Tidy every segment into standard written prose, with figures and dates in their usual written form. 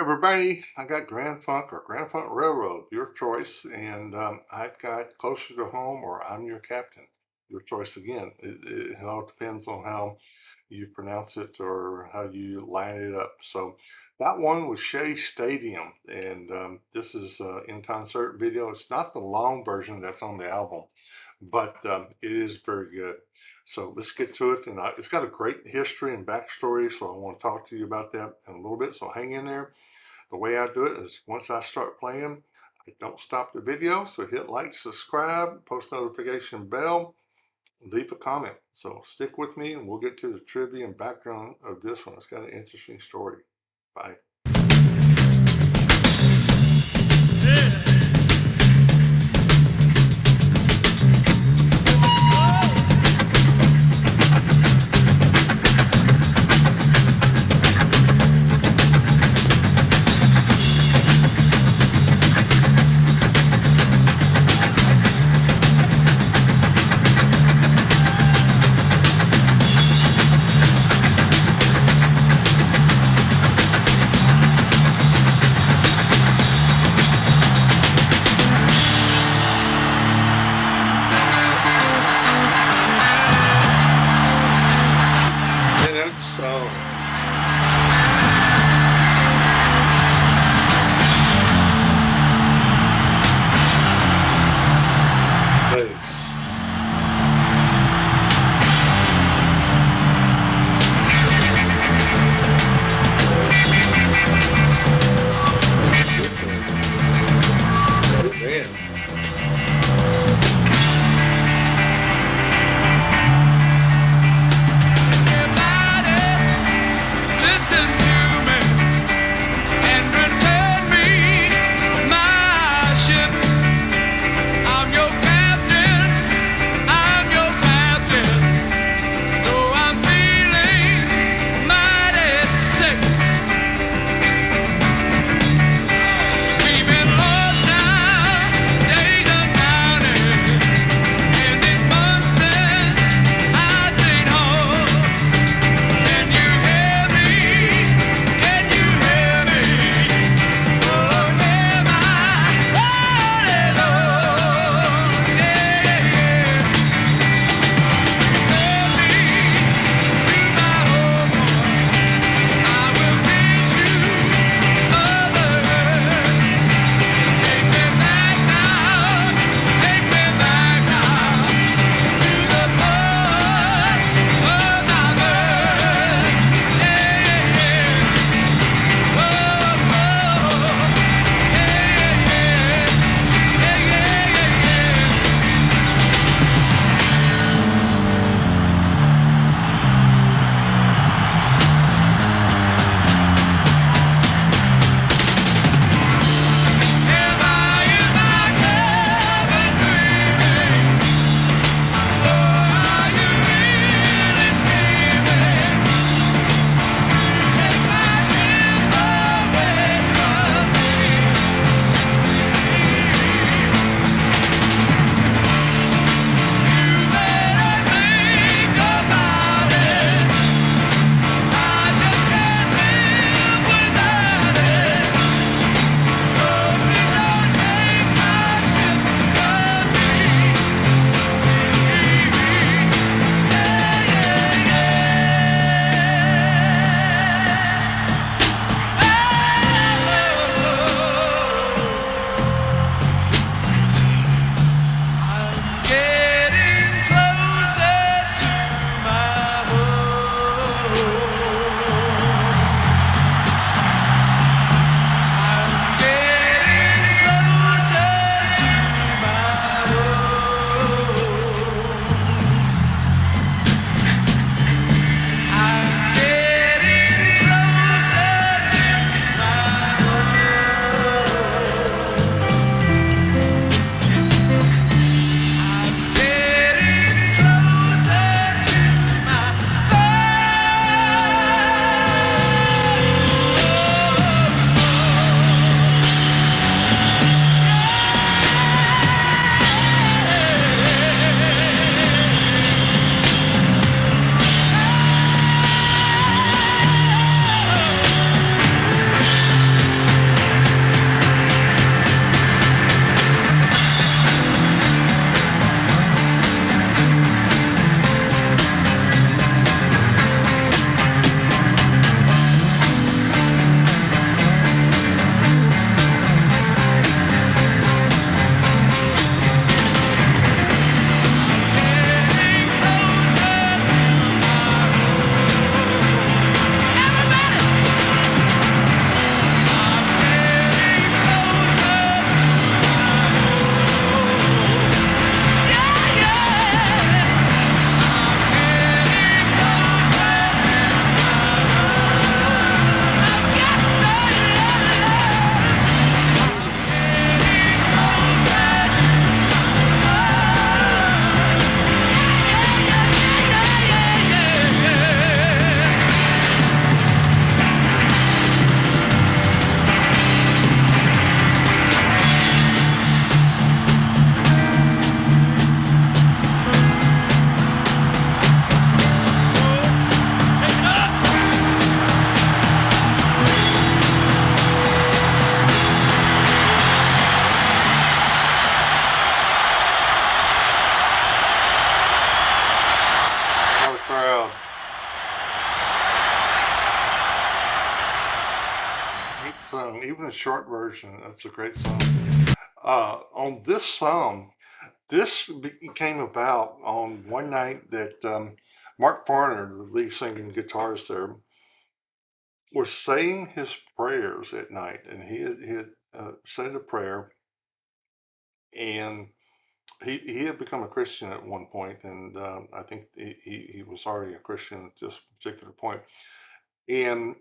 Everybody, I got Grand Funk or Grand Funk Railroad, your choice, and I've got Closer to Home or I'm Your Captain, your choice again. It all depends on how you pronounce it or how you line it up. So that one was Shea Stadium, and this is in concert video. It's not the long version that's on the album, but it is very good. So let's get to it, and it's got a great history and backstory. So I want to talk to you about that in a little bit. So hang in there. The way I do it is once I start playing, I don't stop the video. So hit like, subscribe, post notification bell, leave a comment. So stick with me and we'll get to the trivia and background of this one. It's got an interesting story. Bye. even the short version. That's a great song. On this song, came about on one night that Mark Farner, the lead singer and guitarist there, was saying his prayers at night, and he had said a prayer, and he had become a Christian at one point, and I think he was already a Christian at this particular point, and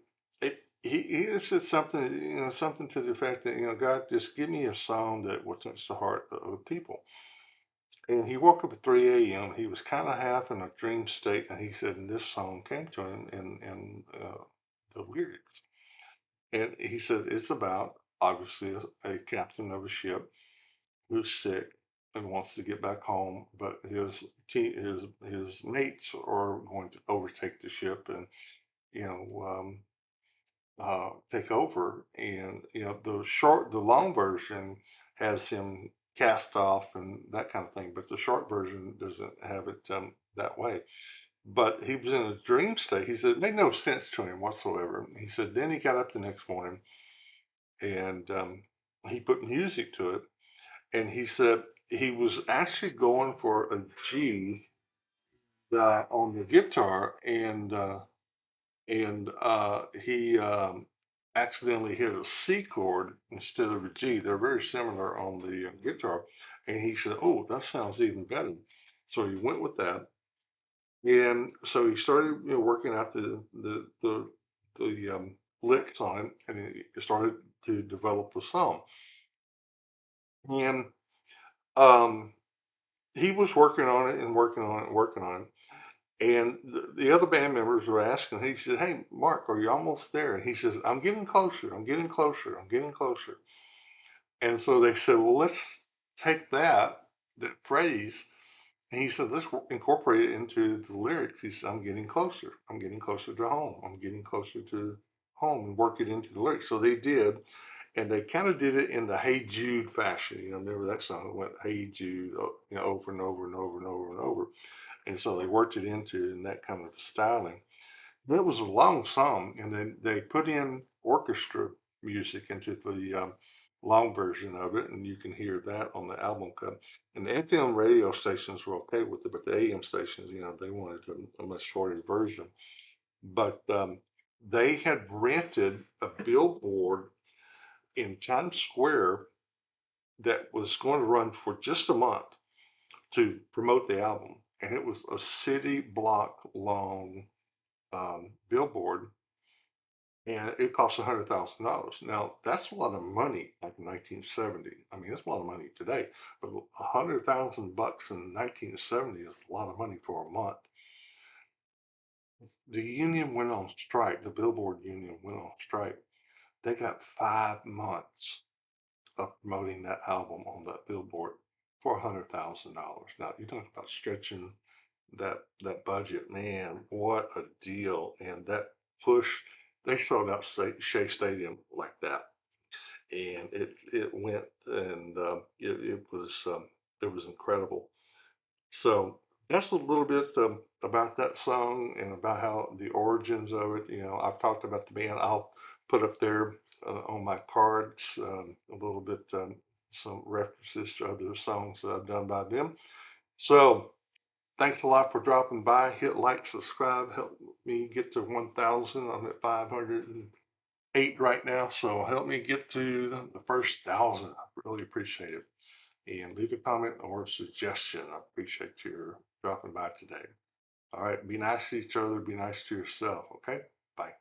he had said something, something to the effect that, God, just give me a song that will touch the heart of the people. And he woke up at 3 a.m. He was kind of half in a dream state, and he said, and this song came to him in the lyrics. And he said, it's about obviously a captain of a ship who's sick and wants to get back home, but his mates are going to overtake the ship and you know take over. And the long version has him cast off and that kind of thing, but the short version doesn't have it that way. But he was in a dream state. He said it made no sense to him whatsoever. He said then he got up the next morning and he put music to it, and he said he was actually going for a G on the guitar, and he accidentally hit a C chord instead of a G. They're very similar on the guitar, and he said, "Oh, that sounds even better." So he went with that, and so he started, working out the licks on it, and he started to develop the song. And um, he was working on it and working on it and working on it. And the other band members were asking, he said, "Hey, Mark, are you almost there?" And he says, "I'm getting closer. I'm getting closer. I'm getting closer." And so they said, "Well, let's take that phrase." And he said, "Let's incorporate it into the lyrics." He said, "I'm getting closer. I'm getting closer to home. I'm getting closer to home," and work it into the lyrics. So they did. And they kind of did it in the Hey Jude fashion. Remember that song? It went Hey Jude, over and over and over and over and over. And so they worked it into in that kind of styling. It was a long song, and then they put in orchestra music into the long version of it, and you can hear that on the album cut. And the FM radio stations were okay with it, but the AM stations, they wanted a much shorter version. But they had rented a billboard in Times Square that was going to run for just a month to promote the album, and it was a city block long billboard, and it cost $100,000. Now that's a lot of money back in 1970. I mean, it's a lot of money today, but $100,000 in 1970 is a lot of money for a month. The union went on strike. The Billboard union went on strike. They got 5 months of promoting that album on that billboard for $100,000. Now you talk about stretching that budget, man. What a deal! And that push, they sold out Shea Stadium like that, and it went, and it was incredible. So that's a little bit about that song and about how the origins of it. I've talked about the band. I'll put up there on my cards a little bit, some references to other songs that I've done by them. So thanks a lot for dropping by. Hit like, subscribe, help me get to 1,000. I'm at 508 right now, so help me get to the first 1,000. I really appreciate it. And leave a comment or a suggestion. I appreciate your dropping by today. All right, be nice to each other, be nice to yourself, okay? Bye.